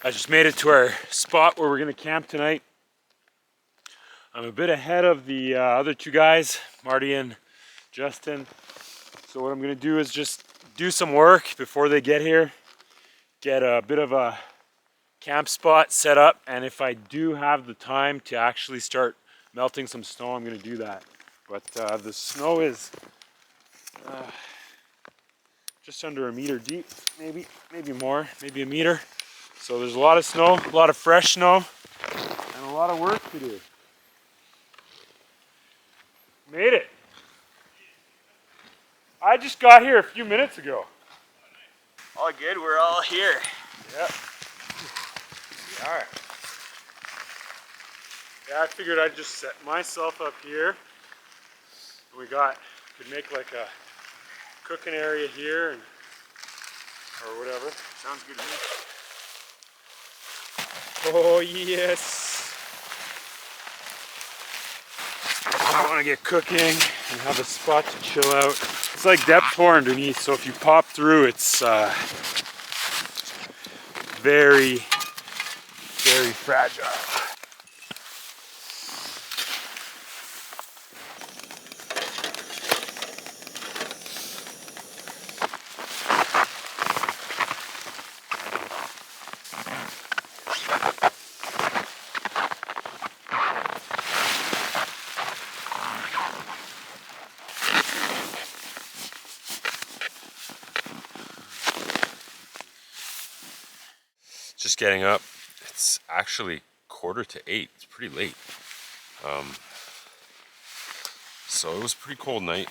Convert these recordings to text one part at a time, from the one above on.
I just made it to our spot where we're gonna camp tonight. I'm a bit ahead of the other two guys, Marty and Justin. So what I'm gonna do is just do some work before they get here, get a bit of a camp spot set up, and if I do have the time to actually start melting some snow, I'm gonna do that. But the snow is just under a meter deep, maybe more, maybe a meter. So there's a lot of snow, a lot of fresh snow, and a lot of work to do. Made it. I just got here a few minutes ago. All good, we're all here. Yep. We are. Yeah, I figured I'd just set myself up here. We could make like a cooking area here and or whatever. Sounds good to me. Oh yes. I want to get cooking and have a spot to chill out. It's like depth 4 underneath, so if you pop through, it's very, very fragile. Just getting up. It's actually 7:45. It's pretty late. So it was a pretty cold night,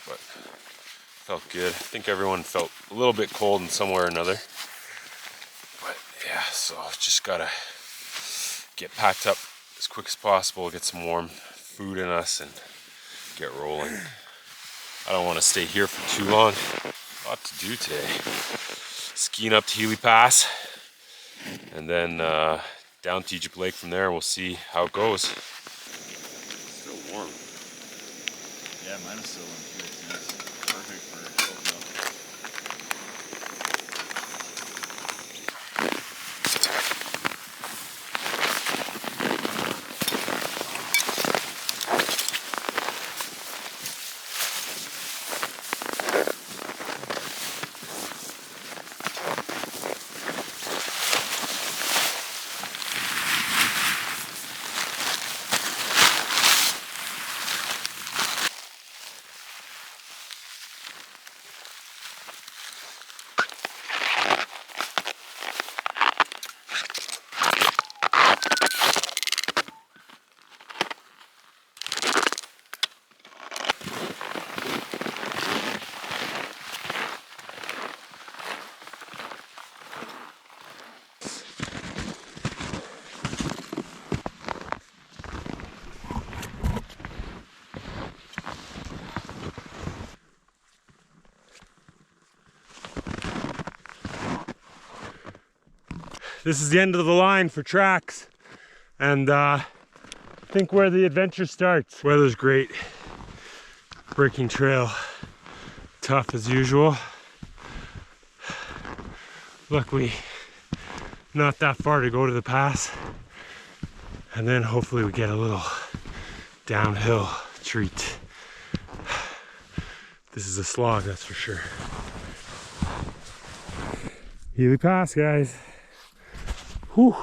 but felt good. I think everyone felt a little bit cold in some way or another. But yeah, so just gotta get packed up as quick as possible, get some warm food in us, and get rolling. I don't want to stay here for too long. A lot to do today. Skiing up to Healy Pass, and then down to Egypt Lake from there. We'll see how it goes. Still warm. Yeah, mine is still in here. It's nice. Perfect for oatmeal. This is the end of the line for tracks, and I think where the adventure starts. Weather's great, breaking trail, tough as usual. Luckily, not that far to go to the pass, and then hopefully we get a little downhill treat. This is a slog, that's for sure. Healy Pass, guys. Whew.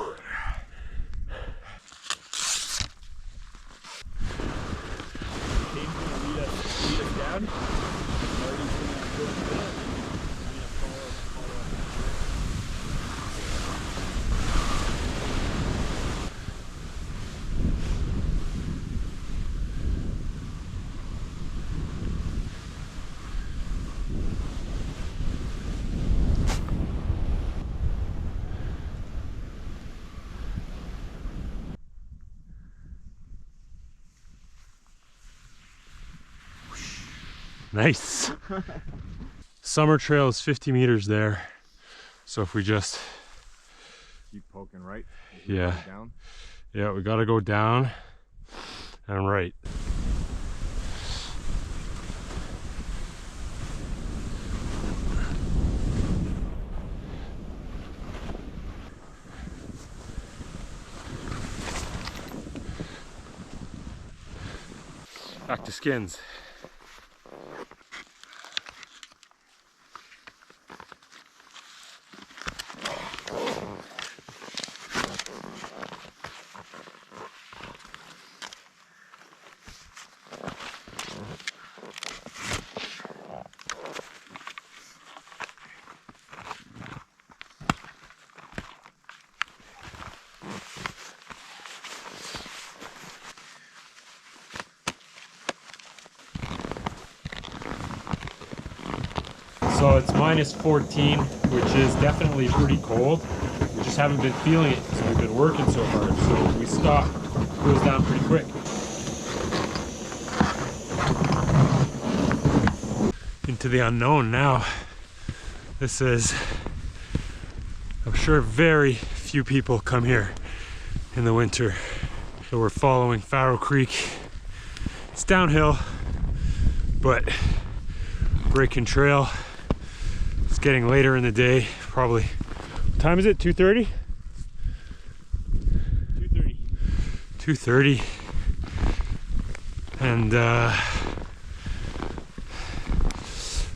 Nice. Summer trail is 50 meters there. So if we just Keep poking right. Yeah. Down. Yeah, we gotta go down and right. back to skins. So it's minus 14, which is definitely pretty cold. We just haven't been feeling it because we've been working so hard. So if we stop, it goes down pretty quick. Into the unknown now. This is, I'm sure very few people come here in the winter. So we're following Farrow Creek. It's downhill, but breaking trail. It's getting later in the day, probably. What time is it? 2:30? 2:30. 2:30. And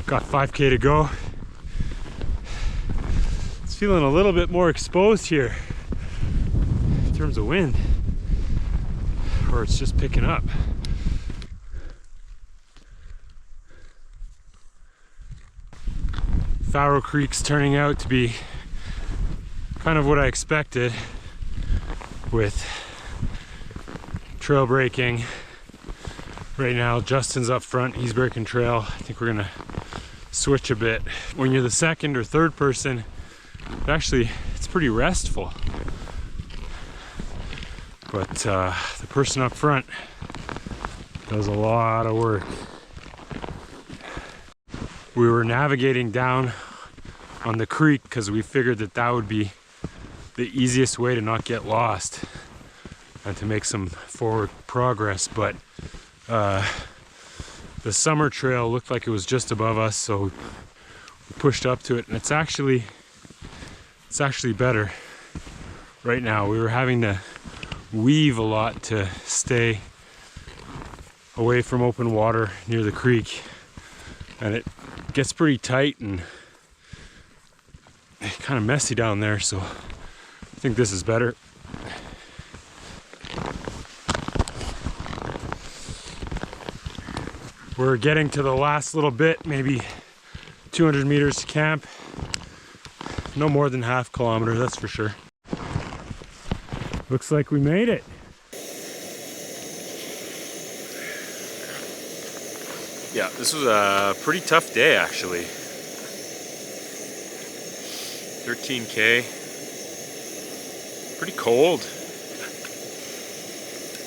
got 5K to go. It's feeling a little bit more exposed here in terms of wind, or it's just picking up. Farrow Creek's turning out to be kind of what I expected, with trail breaking. Right now Justin's up front, he's breaking trail. I think we're gonna switch a bit. When you're the second or third person, it's pretty restful. But the person up front does a lot of work. We were navigating down on the creek because we figured that would be the easiest way to not get lost and to make some forward progress. But the summer trail looked like it was just above us, so we pushed up to it, and it's actually better right now. We were having to weave a lot to stay away from open water near the creek, and it gets pretty tight and kind of messy down there, so I think this is better. We're getting to the last little bit, maybe 200 meters to camp. No more than half kilometer, that's for sure. Looks like we made it. Yeah, this was a pretty tough day actually. 13K. Pretty cold.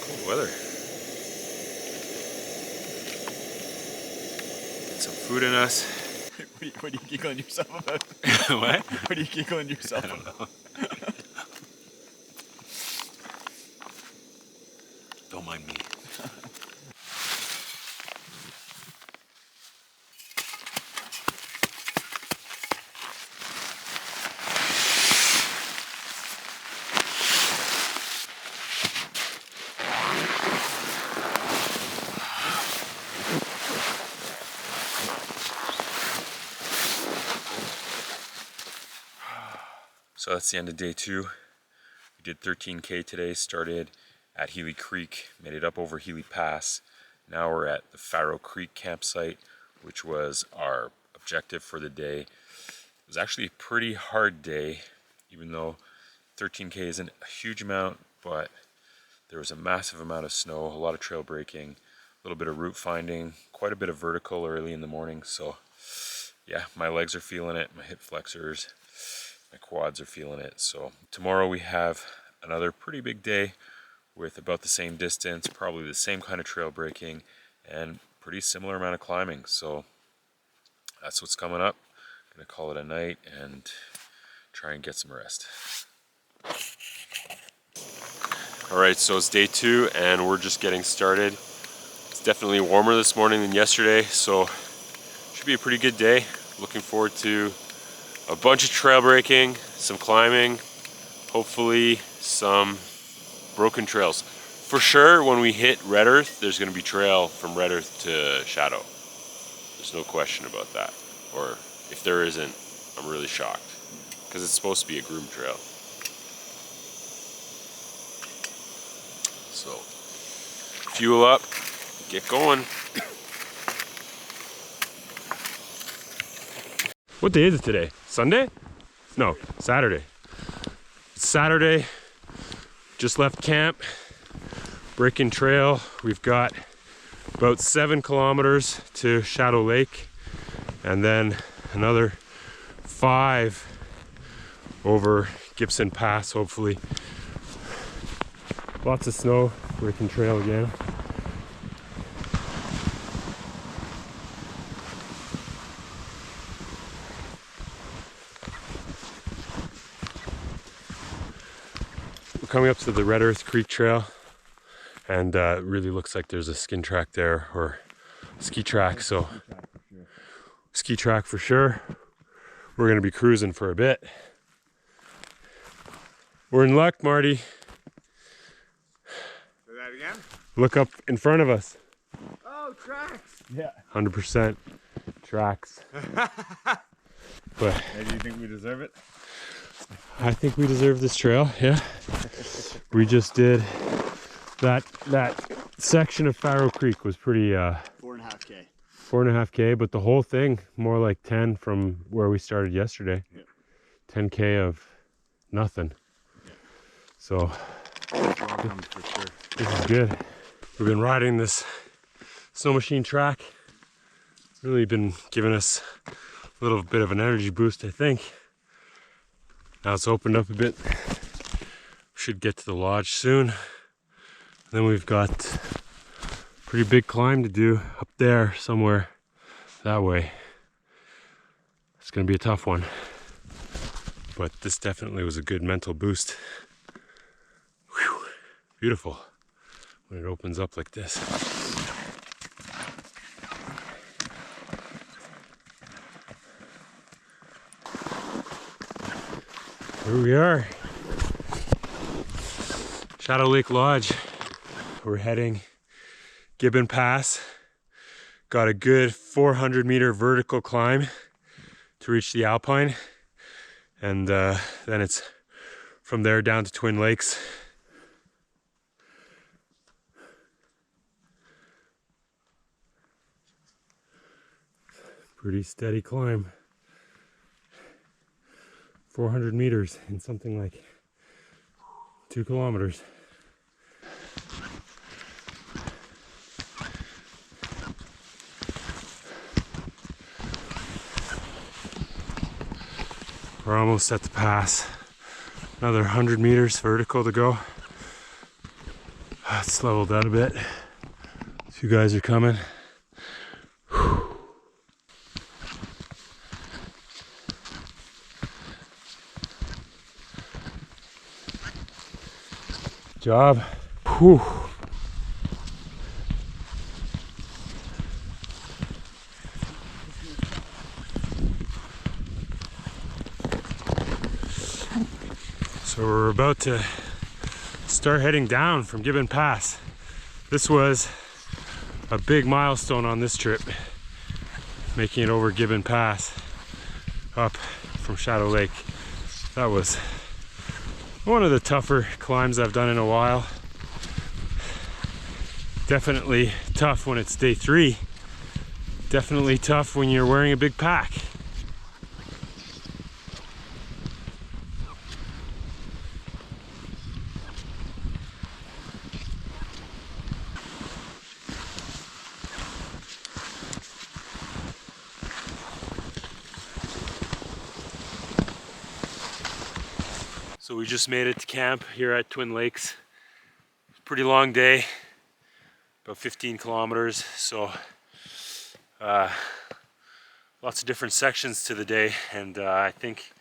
Cold weather. Get some food in us. What are you giggling yourself about? What? What are you giggling yourself I don't about? know. Don't mind me. So that's the end of day 2. We did 13K today, started at Healy Creek, made it up over Healy Pass. Now we're at the Farrow Creek campsite, which was our objective for the day. It was actually a pretty hard day, even though 13K isn't a huge amount, but there was a massive amount of snow, a lot of trail breaking, a little bit of route finding, quite a bit of vertical early in the morning. So yeah, my legs are feeling it, my hip flexors, my quads are feeling it. So tomorrow we have another pretty big day with about the same distance, probably the same kind of trail breaking, and pretty similar amount of climbing. So that's what's coming up. I'm gonna call it a night and try and get some rest. All right, so it's day 2 and we're just getting started. It's definitely warmer this morning than yesterday, so should be a pretty good day. Looking forward to a bunch of trail breaking, some climbing, hopefully some broken trails. for sure when we hit Red Earth, there's going to be trail from Red Earth to Shadow. There's no question about that. Or if there isn't, I'm really shocked. Because it's supposed to be a groom trail. So, fuel up, get going. What day is it today? Sunday? No, Saturday. It's Saturday. Just left camp. Breaking trail. We've got about 7 kilometers to Shadow Lake. And then another 5 over Gibson Pass, hopefully. Lots of snow. Breaking trail again. Coming up to the Red Earth Creek Trail, and it really looks like there's a skin track there, or ski track, so ski track for sure. We're gonna be cruising for a bit. We're in luck, Marty. Say that again? Look up in front of us. Oh, tracks! Yeah. 100% tracks. But Hey, do you think we deserve it? I think we deserve this trail, yeah. We just did that section of Faro Creek was pretty 4.5K. 4.5K, but the whole thing more like 10 from where we started yesterday. Yep. 10K of nothing. Yep. So Welcome for sure. this is good. We've been riding this snow machine track. Really been giving us a little bit of an energy boost, I think. Now it's opened up a bit. Should get to the lodge soon. Then we've got a pretty big climb to do up there somewhere that way. It's gonna be a tough one. But this definitely was a good mental boost. Whew. Beautiful when it opens up like this. Here we are, Shadow Lake Lodge. We're heading Gibbon Pass. Got a good 400-meter vertical climb to reach the Alpine, and then it's from there down to Twin Lakes. Pretty steady climb. 400 meters in something like 2 kilometers. We're almost at the pass. Another 100 meters vertical to go. It's leveled out a bit. A few guys are coming. Job. Whew. So we're about to start heading down from Gibbon Pass. This was a big milestone on this trip, making it over Gibbon Pass up from Shadow Lake. That was one of the tougher climbs I've done in a while. Definitely tough when it's day 3. Definitely tough when you're wearing a big pack. So we just made it to camp here at Twin Lakes. Pretty long day, about 15 kilometers. So lots of different sections to the day. And I think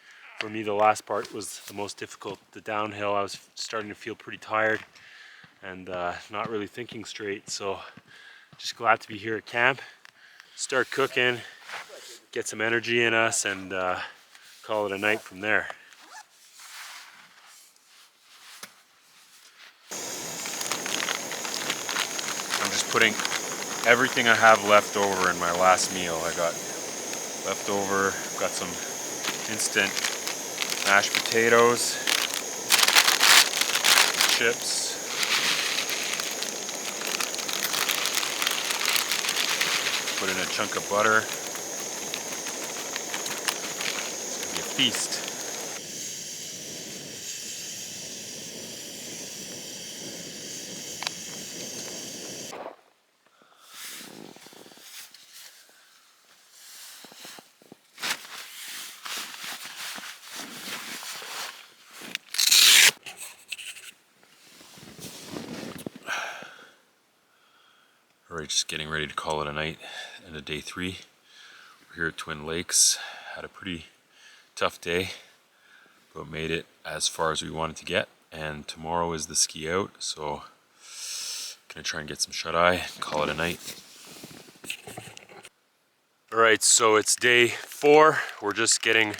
for me, the last part was the most difficult. The downhill, I was starting to feel pretty tired and not really thinking straight. So just glad to be here at camp, start cooking, get some energy in us, and call it a night from there. just putting everything I have left over in my last meal. I got leftover, got some instant mashed potatoes, chips, put in a chunk of butter. It's gonna be a feast. Alright, just getting ready to call it a night into day 3. We're here at Twin Lakes. Had a pretty tough day, but made it as far as we wanted to get. And tomorrow is the ski out, so gonna try and get some shut-eye and call it a night. Alright, so it's day 4. We're just getting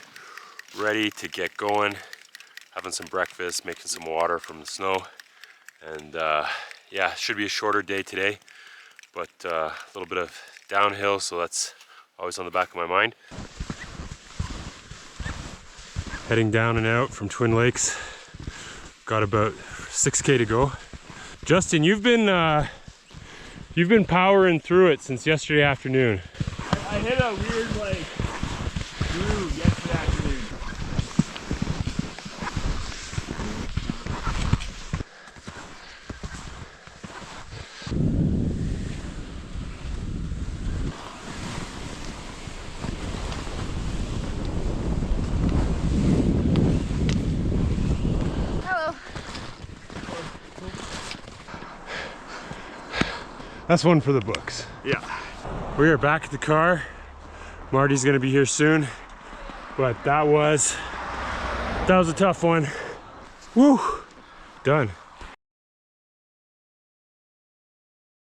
ready to get going. Having some breakfast, making some water from the snow. And yeah, should be a shorter day today, but a little bit of downhill, so that's always on the back of my mind. Heading down and out from Twin Lakes. Got about 6K to go. Justin, you've been powering through it since yesterday afternoon. I hit a weird like groove yesterday afternoon. That's one for the books. Yeah. We are back at the car. Marty's gonna be here soon, but that was a tough one. Woo, done.